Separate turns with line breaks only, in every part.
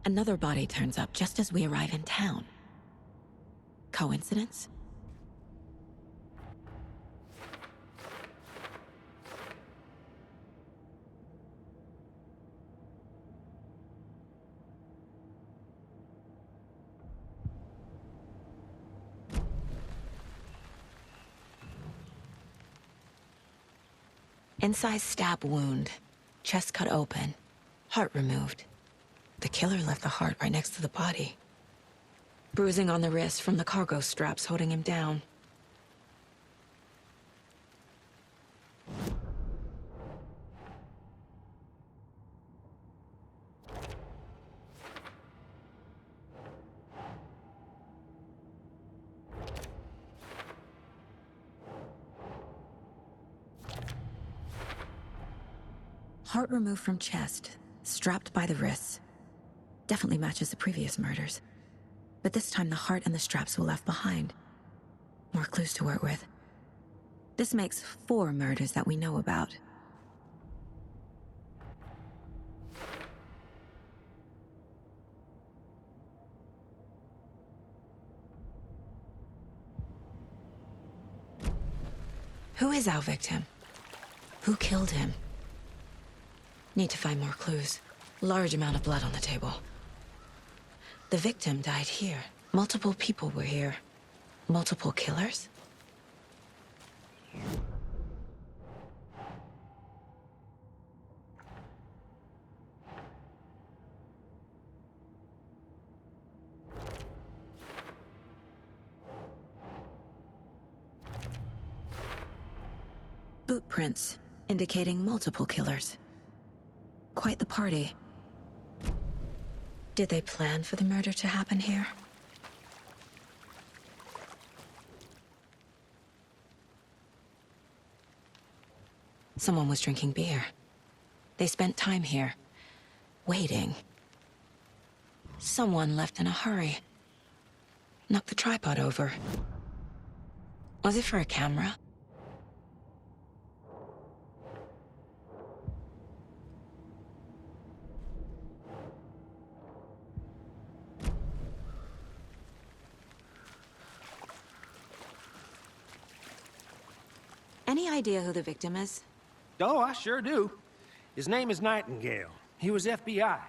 Another body turns up just as we arrive in town. Coincidence? Incised stab wound, chest cut open, heart removed. The killer left the heart right next to the body. Bruising on the wrist from the cargo straps holding him down. Heart removed from chest, strapped by the wrists. Definitely matches the previous murders. But this time the heart and the straps were left behind. More clues to work with. This makes 4 murders that we know about. Who is our victim? Who killed him? Need to find more clues. Large amount of blood on the table. The victim died here. Multiple people were here. Multiple killers? Boot prints, indicating multiple killers. Quite the party. Did they plan for the murder to happen here? Someone was drinking beer. They spent time here, waiting. Someone left in a hurry. Knocked the tripod over. Was it for a camera? Any idea who the victim is?
Oh, I sure do. His name is Nightingale. He was FBI.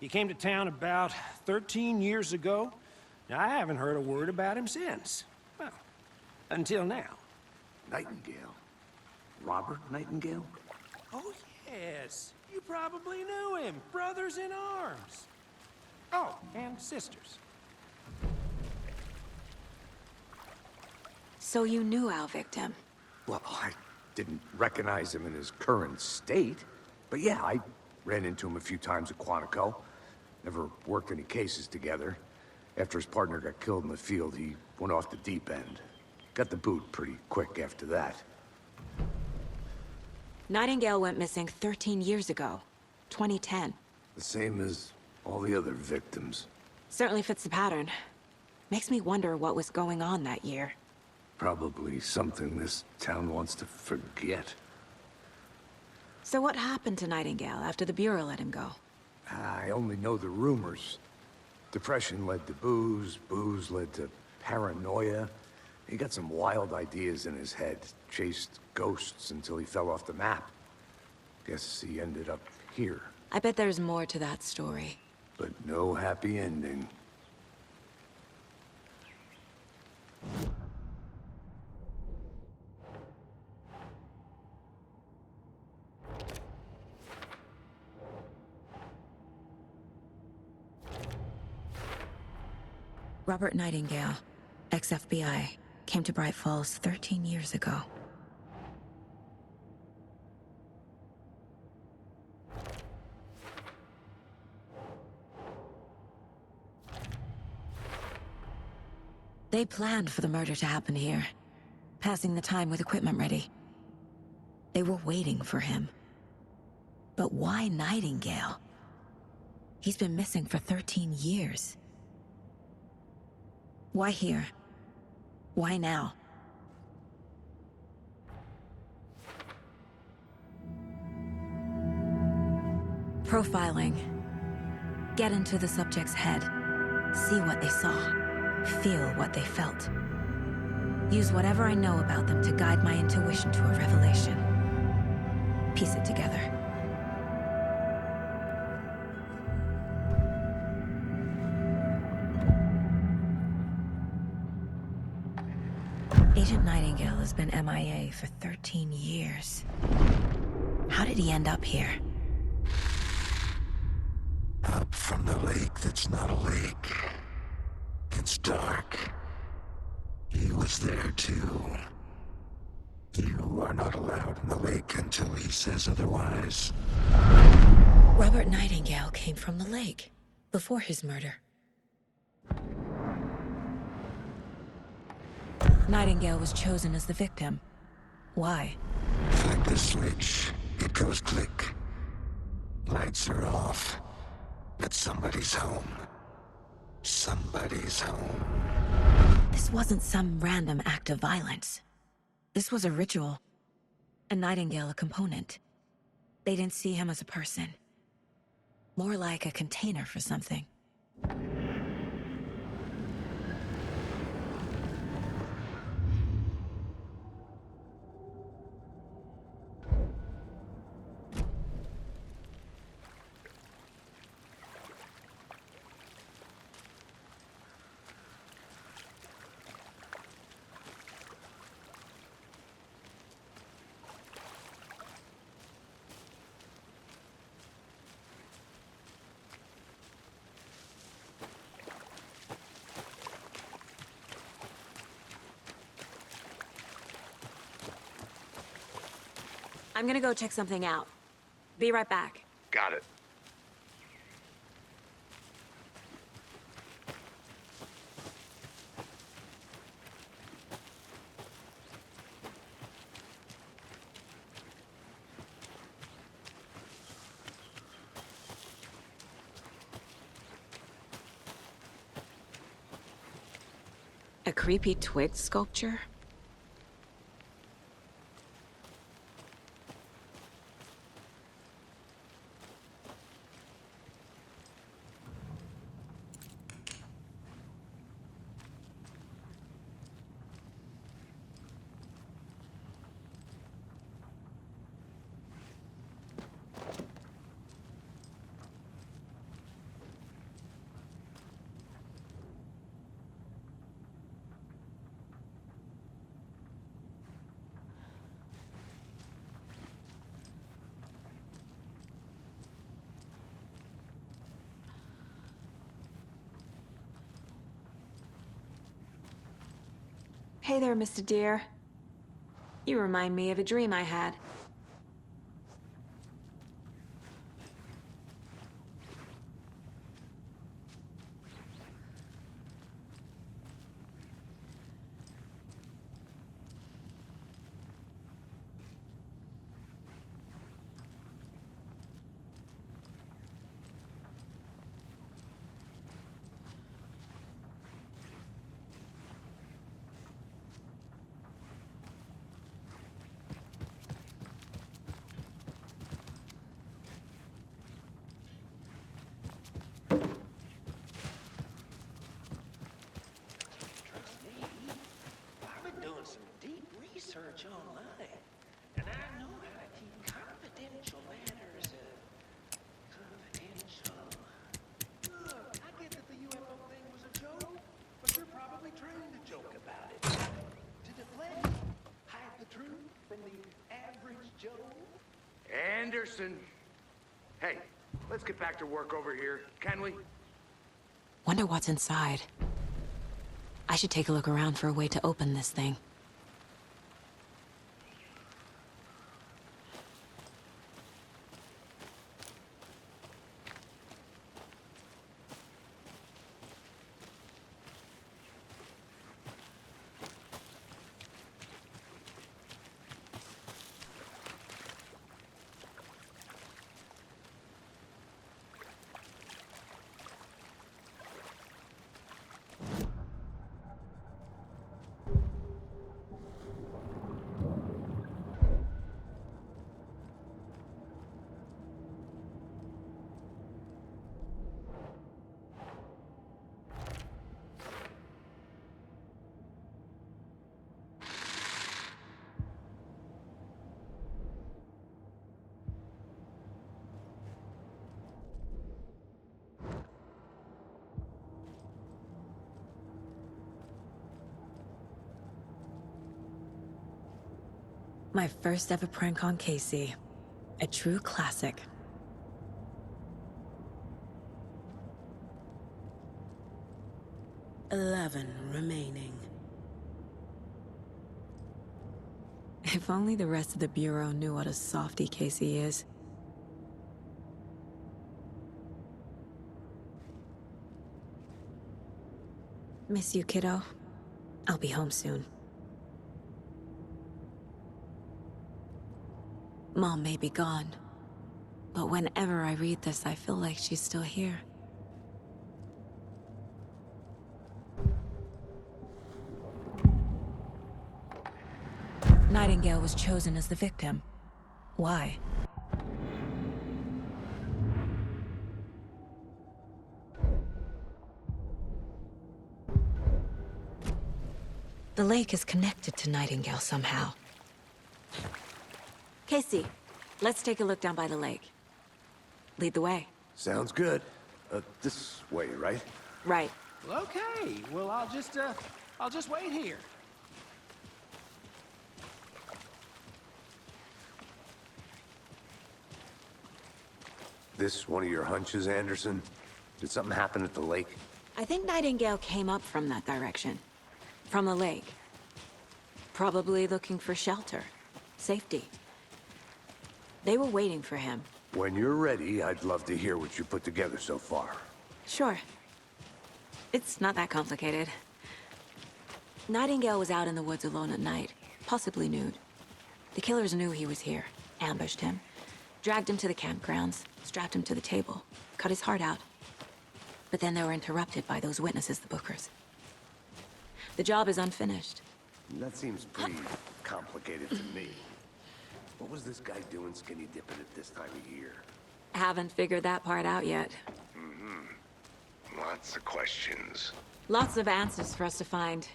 He came to town about 13 years ago. Now, I haven't heard a word about him since. Well, until now.
Nightingale? Robert Nightingale?
Oh, yes. You probably knew him. Brothers in arms. Oh, and sisters.
So you knew our victim?
Well, I didn't recognize him in his current state. But yeah, I ran into him a few times at Quantico. Never worked any cases together. After his partner got killed in the field, he went off the deep end. Got the boot pretty quick after that.
Nightingale went missing 13 years ago. 2010.
The same as all the other victims.
Certainly fits the pattern. Makes me wonder what was going on that year.
Probably something this town wants to forget.
So what happened to Nightingale after the Bureau let him go?
I only know the rumors. Depression led to booze, booze led to paranoia. He got some wild ideas in his head, chased ghosts until he fell off the map. Guess he ended up here.
I bet there's more to that story.
But no happy ending.
Robert Nightingale, ex-FBI, came to Bright Falls 13 years ago. They planned for the murder to happen here, passing the time with equipment ready. They were waiting for him. But why Nightingale? He's been missing for 13 years. Why here? Why now? Profiling. Get into the subject's head. See what they saw. Feel what they felt. Use whatever I know about them to guide my intuition to a revelation. Piece it together. Agent Nightingale has been MIA for 13 years. How did he end up here?
Up from the lake that's not a lake. It's dark. He was there too. You are not allowed in the lake until he says otherwise.
Robert Nightingale came from the lake, before his murder. Nightingale was chosen as the victim. Why?
Flick the switch, it goes click. Lights are off. But somebody's home. Somebody's home.
This wasn't some random act of violence. This was a ritual. And Nightingale a component. They didn't see him as a person. More like a container for something. I'm gonna go check something out. Be right back.
Got it.
A creepy twig sculpture? Hey there, Mr. Deer. You remind me of a dream I had.
Research online, and I know how to keep confidential matters confidential. Look, I get that the UFO thing was a joke, but you're probably trying to joke about it. To deflect, hide the truth from the average Joe.
Anderson! Hey, let's get back to work over here, can we?
Wonder what's inside. I should take a look around for a way to open this thing. My first ever prank on Casey. A true classic.
"11 remaining."
If only the rest of the Bureau knew what a softie Casey is. Miss you, kiddo. I'll be home soon. Mom may be gone, but whenever I read this, I feel like she's still here. Nightingale was chosen as the victim. Why? The lake is connected to Nightingale somehow. Casey, let's take a look down by the lake. Lead the way.
Sounds good. This way, right?
Right.
Okay, well, I'll just wait here.
This one of your hunches, Anderson? Did something happen at the lake?
I think Nightingale came up from that direction. From the lake. Probably looking for shelter. Safety. They were waiting for him.
When you're ready, I'd love to hear what you put together so far.
Sure. It's not that complicated. Nightingale was out in the woods alone at night, possibly nude. The killers knew he was here, ambushed him, dragged him to the campgrounds, strapped him to the table, cut his heart out. But then they were interrupted by those witnesses, the Bookers. The job is unfinished.
That seems pretty complicated to me. What was this guy doing skinny dipping at this time of year?
Haven't figured that part out yet.
Lots of questions.
Lots of answers for us to find.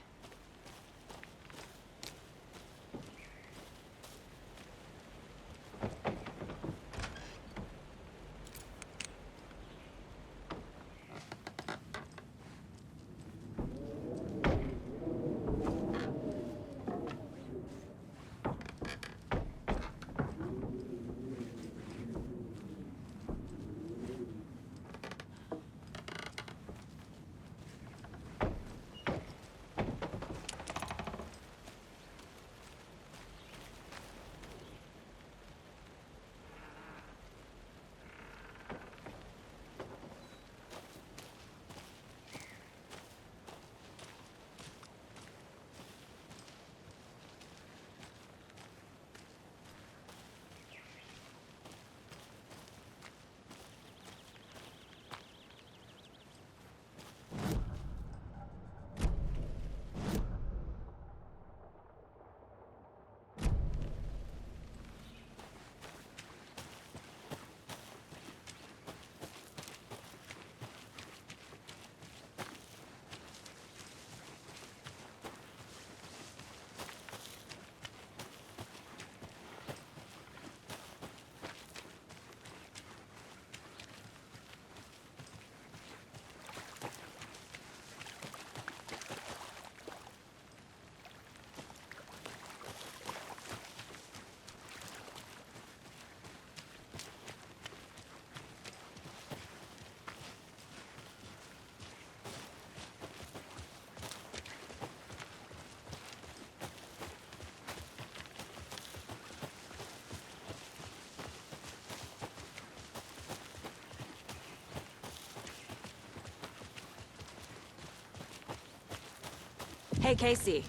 Hey, Casey.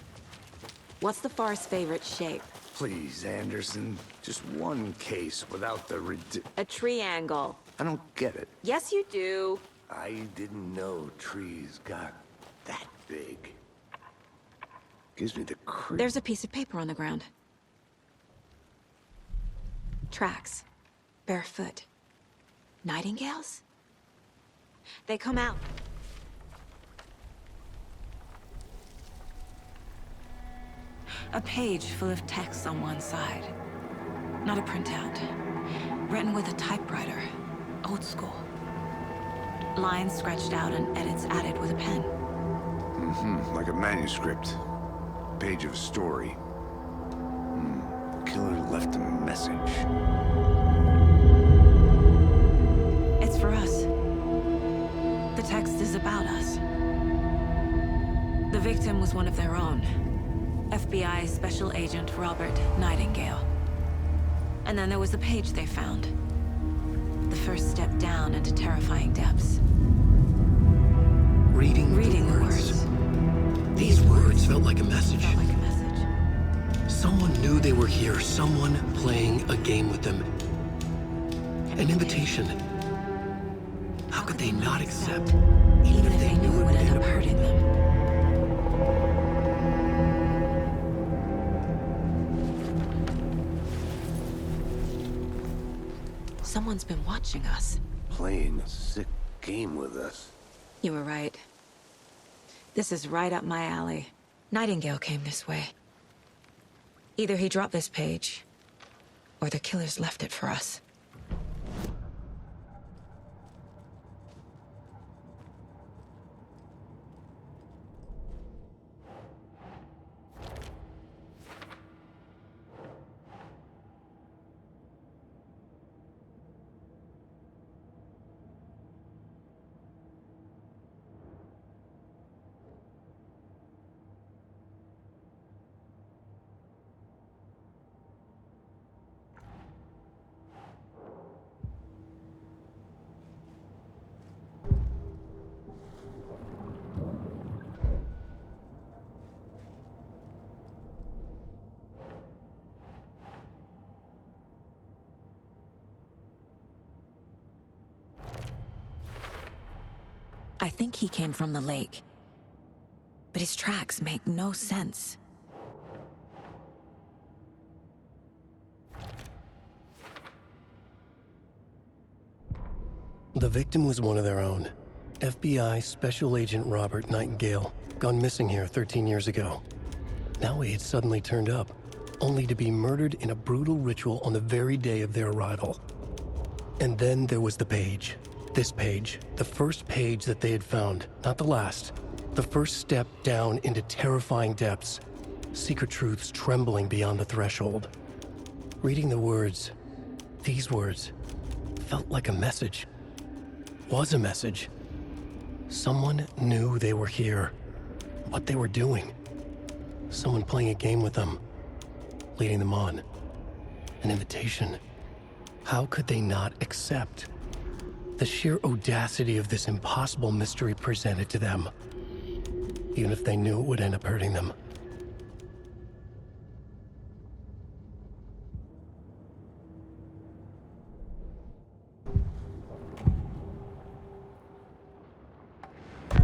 What's the forest's favorite shape?
Please, Anderson. Just one case without the
A triangle.
I don't get it.
Yes, you do.
I didn't know trees got that big. Gives me the creep.
There's a piece of paper on the ground. Tracks. Barefoot. Nightingales? They come out. A page full of text on one side. Not a printout. Written with a typewriter. Old school. Lines scratched out and edits added with a pen.
Like a manuscript. Page of a story. Killing left a message.
It's for us. The text is about us. The victim was one of their own. FBI Special Agent Robert Nightingale. And then there was the page they found. The first step down into terrifying depths.
Reading the words. These words felt like a message. Someone knew they were here, someone playing a game with them. An invitation. How could they not accept, even if they knew it would end up hurting them?
Someone's been watching us.
Playing a sick game with us.
You were right. This is right up my alley. Nightingale came this way. Either he dropped this page, or the killers left it for us. I think he came from the lake. But his tracks make no sense.
The victim was one of their own. FBI Special Agent Robert Nightingale, gone missing here 13 years ago. Now he had suddenly turned up, only to be murdered in a brutal ritual on the very day of their arrival. And then there was the page. This page, the first page that they had found, not the last. The first step down into terrifying depths. Secret truths trembling beyond the threshold. Reading the words, these words, felt like a message. Was a message. Someone knew they were here. What they were doing. Someone playing a game with them. Leading them on. An invitation. How could they not accept? The sheer audacity of this impossible mystery presented to them, even if they knew it would end up hurting them.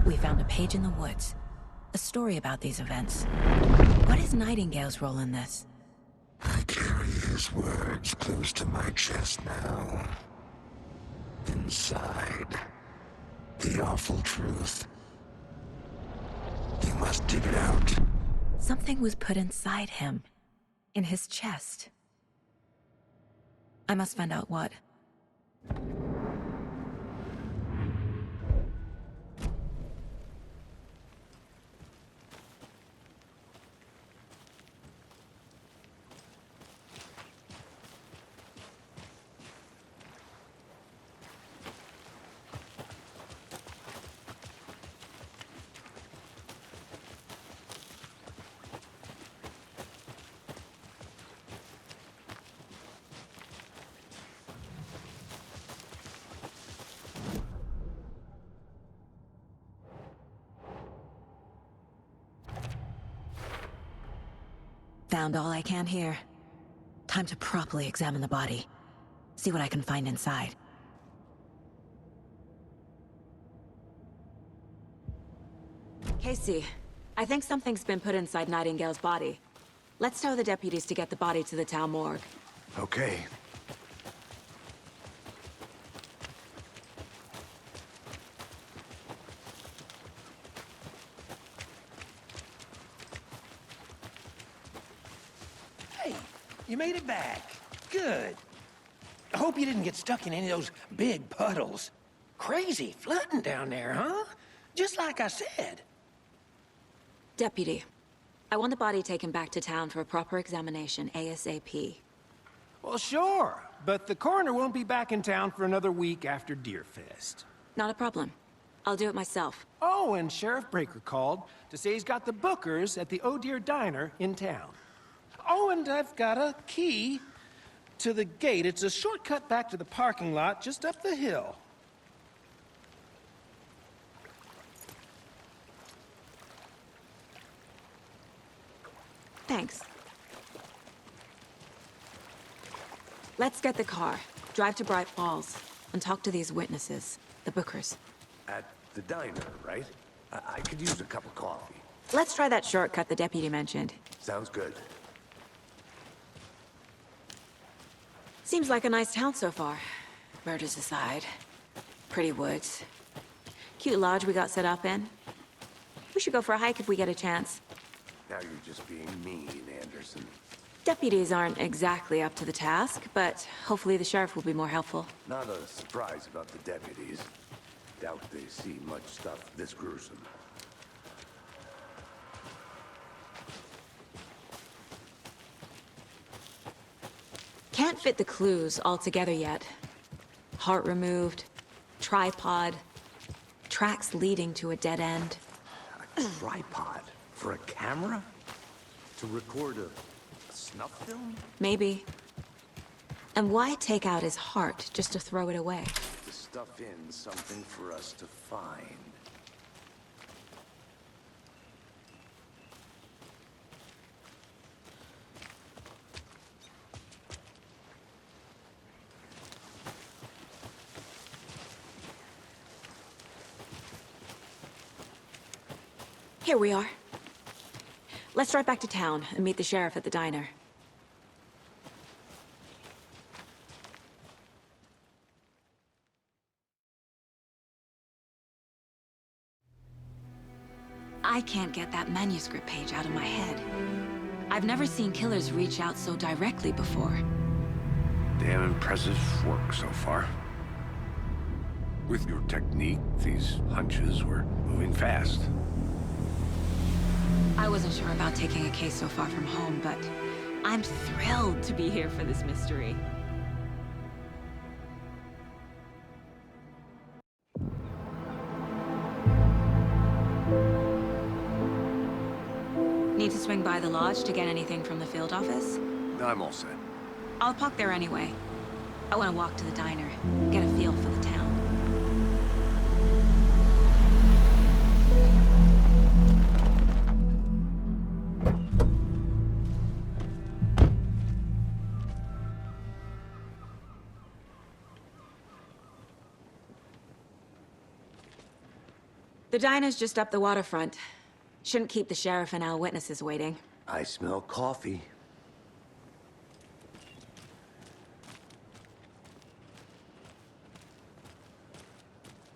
We found a page in the woods. A story about these events. What is Nightingale's role in this?
I carry his words close to my chest now. Inside, the awful truth. You must dig it out.
Something was put inside him. In his chest. I must find out what. Found all I can here. Time to properly examine the body. See what I can find inside. Casey, I think something's been put inside Nightingale's body. Let's tell the deputies to get the body to the town morgue.
Okay.
Hey, you made it back. Good. I hope you didn't get stuck in any of those big puddles. Crazy flooding down there, huh? Just like I said.
Deputy, I want the body taken back to town for a proper examination ASAP.
Well, sure, but the coroner won't be back in town for another week after Deerfest.
Not a problem. I'll do it myself.
Oh, and Sheriff Breaker called to say he's got the bookers at the Oh Dear Diner in town. Oh, and I've got a key to the gate. It's a shortcut back to the parking lot just up the hill.
Thanks. Let's get the car, drive to Bright Falls, and talk to these witnesses, the bookers.
At the diner, right? I could use a cup of coffee.
Let's try that shortcut the deputy mentioned.
Sounds good.
Seems like a nice town so far. Murders aside. Pretty woods. Cute lodge we got set up in. We should go for a hike if we get a chance.
Now you're just being mean, Anderson.
Deputies aren't exactly up to the task, but hopefully the sheriff will be more helpful.
Not a surprise about the deputies. Doubt they see much stuff this gruesome.
Can't fit the clues all together yet. Heart removed, tripod, tracks leading to a dead end.
A tripod? For a camera? To record a snuff film?
Maybe. And why take out his heart just to throw it away?
To stuff in something for us to find.
Here we are. Let's drive back to town and meet the sheriff at the diner. I can't get that manuscript page out of my head. I've never seen killers reach out so directly before.
Damn impressive work so far. With your technique, these hunches were moving fast.
I wasn't sure about taking a case so far from home, but I'm thrilled to be here for this mystery. Need to swing by the lodge to get anything from the field office?
I'm all set.
I'll park there anyway. I want to walk to the diner, get a feel for the town. The diner's just up the waterfront. Shouldn't keep the sheriff and our witnesses waiting.
I smell coffee.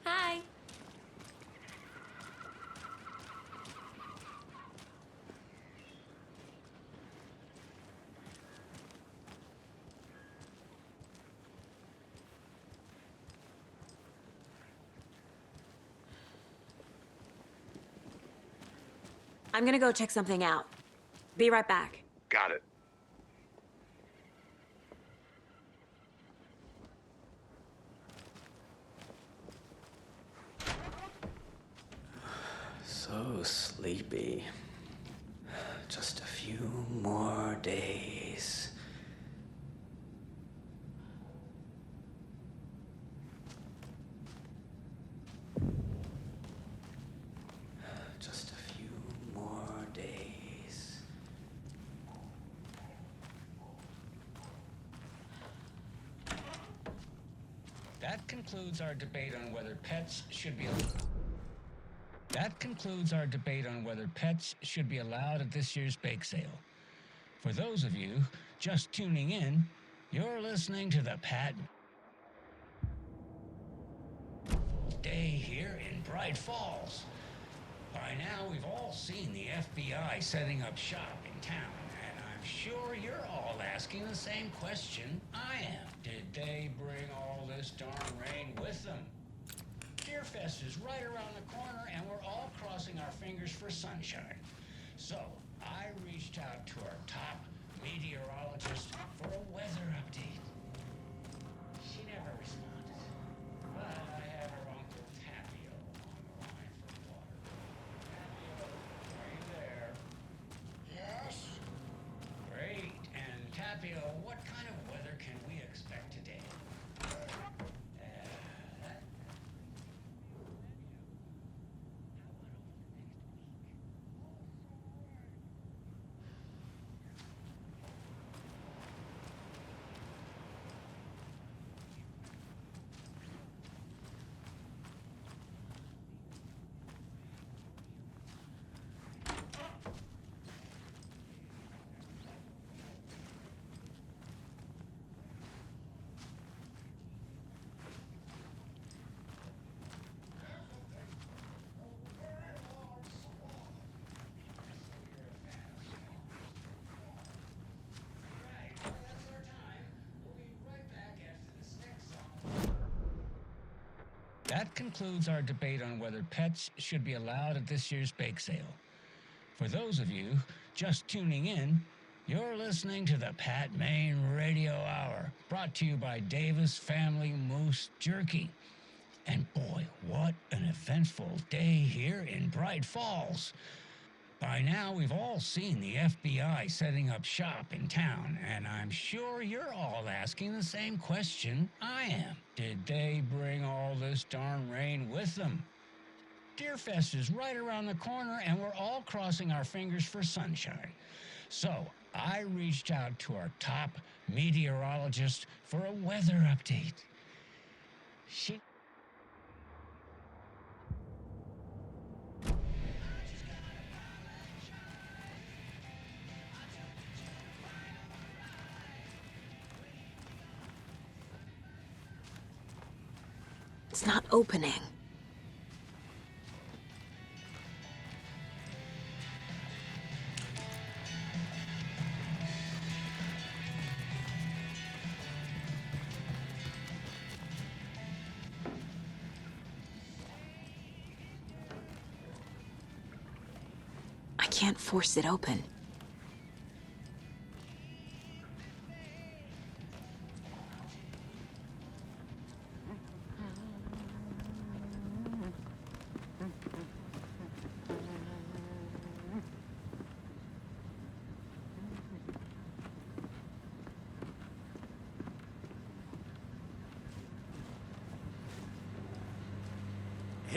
Hi. I'm gonna go check something out. Be right back.
Got it.
So sleepy. Just a few more days. Just a few more days.
That concludes our debate on whether pets should be That concludes our debate on whether pets should be allowed at this year's bake sale. For those of you just tuning in, you're listening to the Pat Day here in Bright Falls. By now, we've all seen the FBI setting up shop in town, and I'm sure you're all asking the same question I am. Did they bring all this darn rain with them? Deerfest is right around the corner, and we're all crossing our fingers for sunshine. So, I reached out to our top meteorologist for a weather update. She never responded, but I have her Uncle Tapio on the line for water. Tapio, are you there? Yes. Great. And Tapio, what kind of weather can we expect today? That concludes our debate on whether pets should be allowed at this year's bake sale. For those of you just tuning in, you're listening to the Pat Maine Radio Hour, brought to you by Davis Family Moose Jerky. And boy, what an eventful day here in Bright Falls. By now, we've all seen the FBI setting up shop in town, and I'm sure you're all asking the same question I am. Did they bring all this darn rain with them? Deerfest is right around the corner, and we're all crossing our fingers for sunshine. So I reached out to our top meteorologist for a weather update. She
It's not opening. I can't force it open.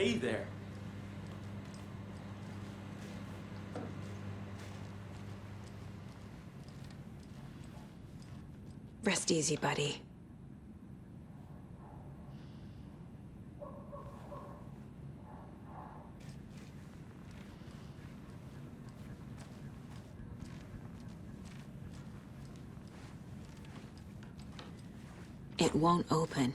Hey there.
Rest easy, buddy. It won't open.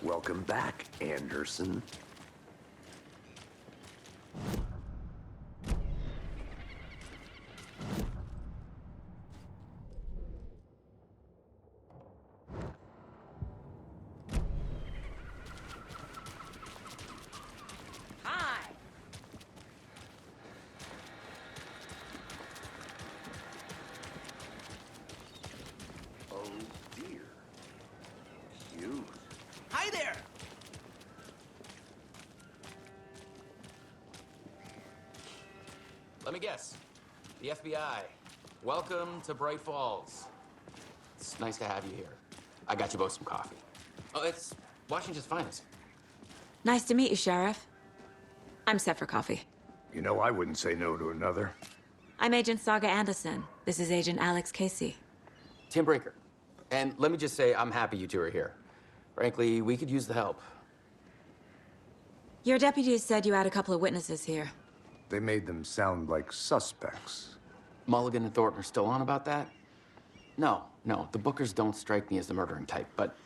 Welcome back, Anderson.
Hi there!
Let me guess. The FBI. Welcome to Bright Falls. It's nice to have you here. I got you both some coffee. Oh, it's Washington's finest.
Nice to meet you, Sheriff. I'm set for coffee.
You know, I wouldn't say no to another.
I'm Agent Saga Anderson. This is Agent Alex Casey.
Tim Brinker. And let me just say, I'm happy you two are here. Frankly, we could use the help.
Your deputies said you had a couple of witnesses here.
They made them sound like suspects.
Mulligan and Thornton are still on about that? No, the Bookers don't strike me as the murdering type, but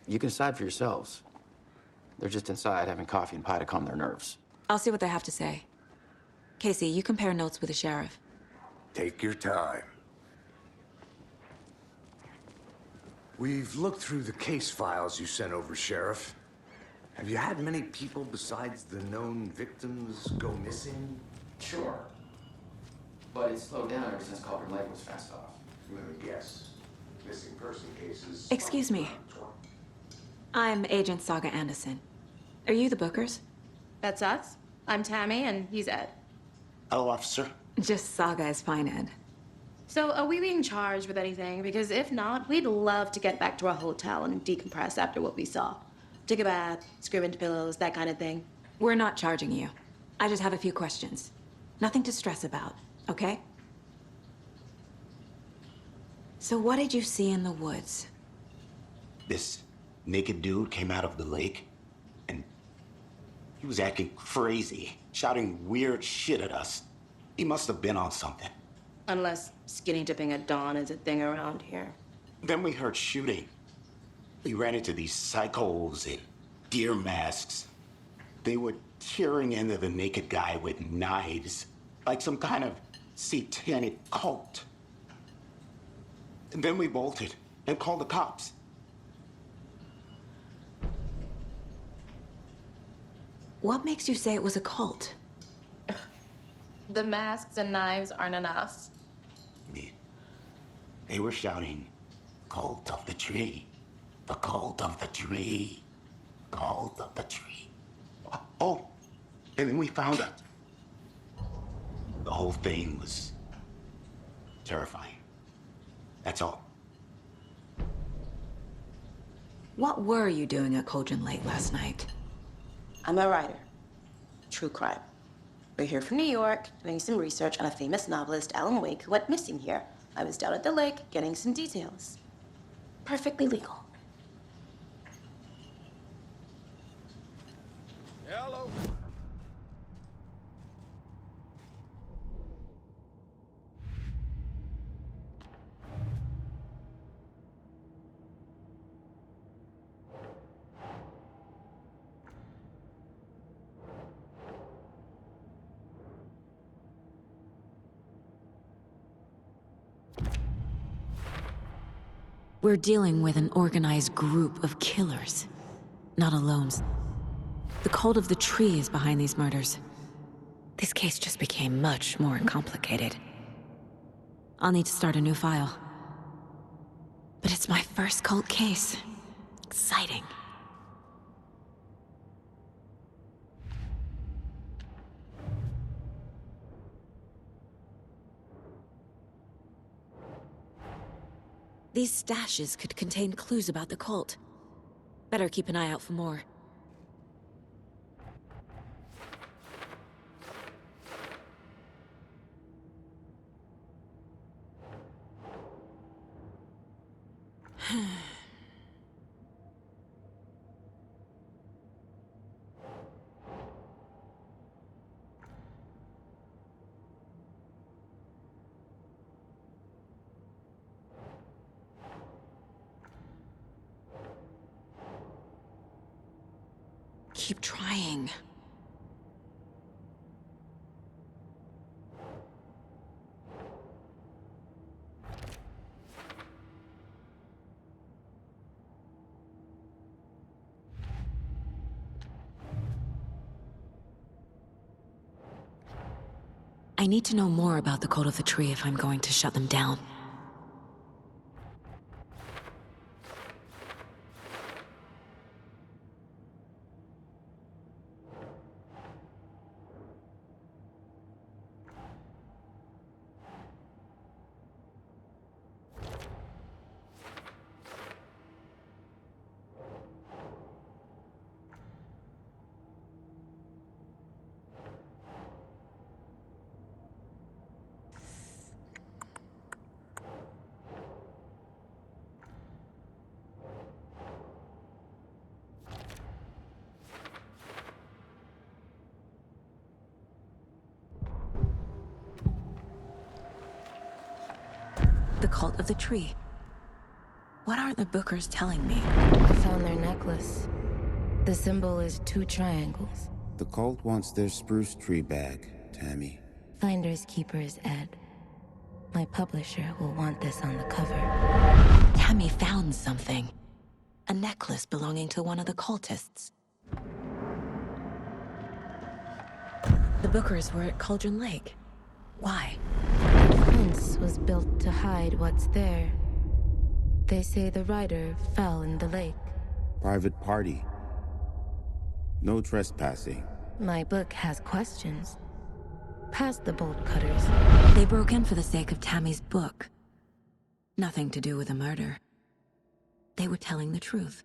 you can decide for yourselves. They're just inside having coffee and pie to calm their nerves.
I'll see what they have to say. Casey, you compare notes with the sheriff.
Take your time. We've looked through the case files you sent over, Sheriff. Have you had many people besides the known victims go missing?
Sure. But it's slowed down ever since Culver Lake was fast off.
Let me guess. Missing person cases...
Excuse me. I'm Agent Saga Anderson. Are you the Bookers?
That's us. I'm Tammy, and he's Ed.
Hello, officer.
Just Saga is fine, Ed.
So, are we being charged with anything? Because if not, we'd love to get back to our hotel and decompress after what we saw. Take a bath, scream into pillows, that kind of thing.
We're not charging you. I just have a few questions. Nothing to stress about, okay? So what did you see in the woods?
This naked dude came out of the lake, and he was acting crazy, shouting weird shit at us. He must have been on something.
Unless skinny dipping at dawn is a thing around here.
Then we heard shooting. We ran into these psychos in deer masks. They were tearing into the naked guy with knives, like some kind of satanic cult. And then we bolted and called the cops.
What makes you say it was a cult?
The masks and knives aren't enough.
They were shouting, "Cult of the tree, the cult of the tree, cult of the tree." Oh, and then we found out. The whole thing was terrifying. That's all.
What were you doing at Cauldron Lake last night?
I'm a writer. True crime. We're here from New York, doing some research on a famous novelist, Alan Wake, who went missing here. I was down at the lake, getting some details. Perfectly legal.
Hello.
We're dealing with an organized group of killers, not alones. The cult of the tree is behind these murders. This case just became much more complicated. I'll need to start a new file. But it's my first cult case. Exciting. These stashes could contain clues about the cult. Better keep an eye out for more. Keep trying. I need to know more about the code of the tree if I'm going to shut them down. cult of the tree. What aren't the Bookers telling me?
I found their necklace. The symbol is 2 triangles.
The cult wants their spruce tree back, Tammy.
Finders keepers, Ed. My publisher will want this on the cover.
Tammy found something. A necklace belonging to one of the cultists. The Bookers were at Cauldron Lake. Why?
The fence was built to hide what's there. They say the rider fell in the lake.
Private party. No trespassing.
My book has questions. Past the bolt cutters.
They broke in for the sake of Tammy's book. Nothing to do with a murder. They were telling the truth.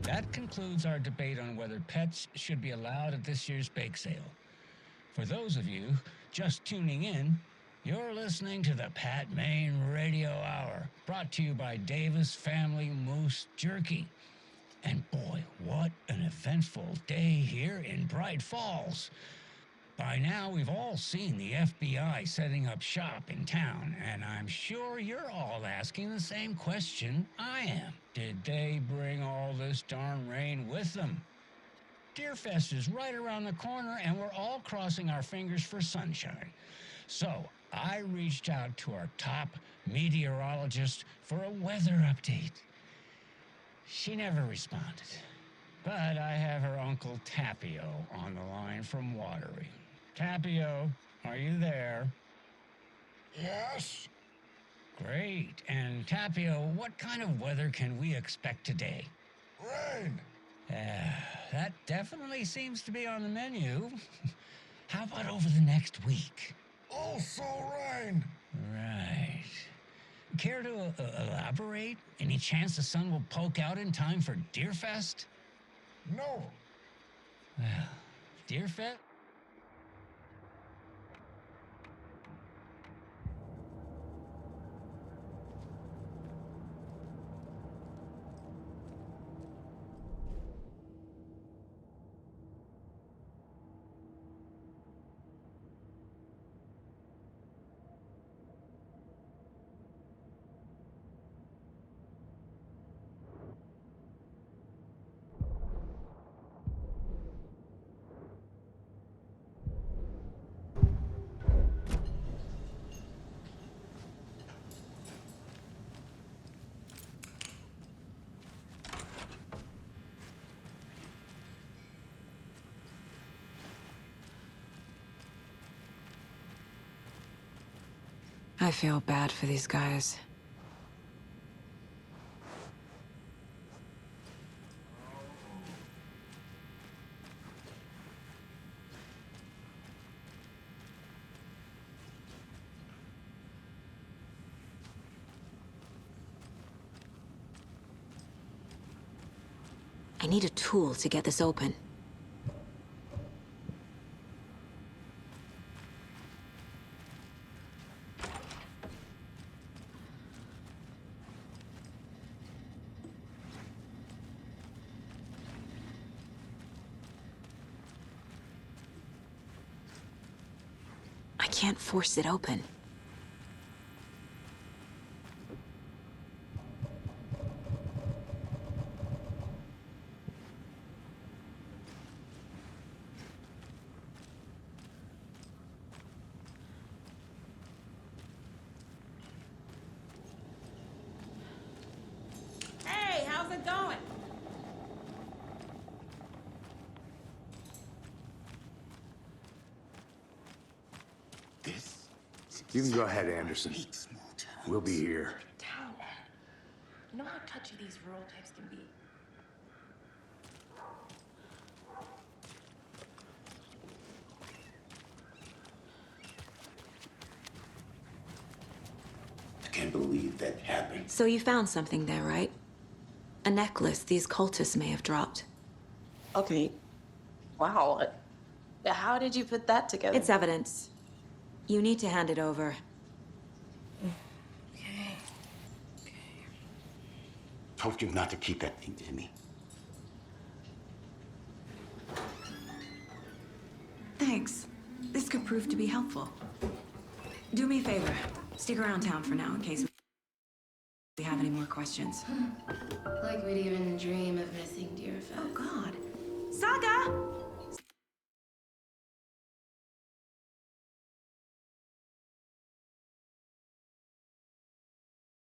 That concludes our debate on whether pets should be allowed at this year's bake sale. For those of you just tuning in, you're listening to the Pat Maine Radio Hour, brought to you by Davis Family Moose Jerky. And boy, what an eventful day here in Bright Falls. By now, we've all seen the FBI setting up shop in town, and I'm sure you're all asking the same question I am. Did they bring all this darn rain with them? Deerfest is right around the corner, and we're all crossing our fingers for sunshine. So I reached out to our top meteorologist for a weather update. She never responded, but I have her Uncle Tapio on the line from Watery. Tapio, are you there?
Yes?
Great. And Tapio, what kind of weather can we expect today?
Rain.
That definitely seems to be on the menu. How about over the next week?
Also rain.
Right. Care to elaborate? Any chance the sun will poke out in time for Deerfest?
No.
Well, Deerfest?
I feel bad for these guys. I need a tool to get this open. I can't force it open.
Hey, how's it going?
You can go ahead, Anderson. We'll be here.
Down. You know how touchy these rural types can be.
I can't believe that happened.
So you found something there, right? A necklace these cultists may have dropped.
Okay. Wow. How did you put that together?
It's evidence. You need to hand it over.
Okay.
Told you not to keep that thing to me.
Thanks. This could prove to be helpful. Do me a favor. Stick around town for now in case we have any more questions.
Like we'd even dream of missing dear Fez.
Oh, God. Saga!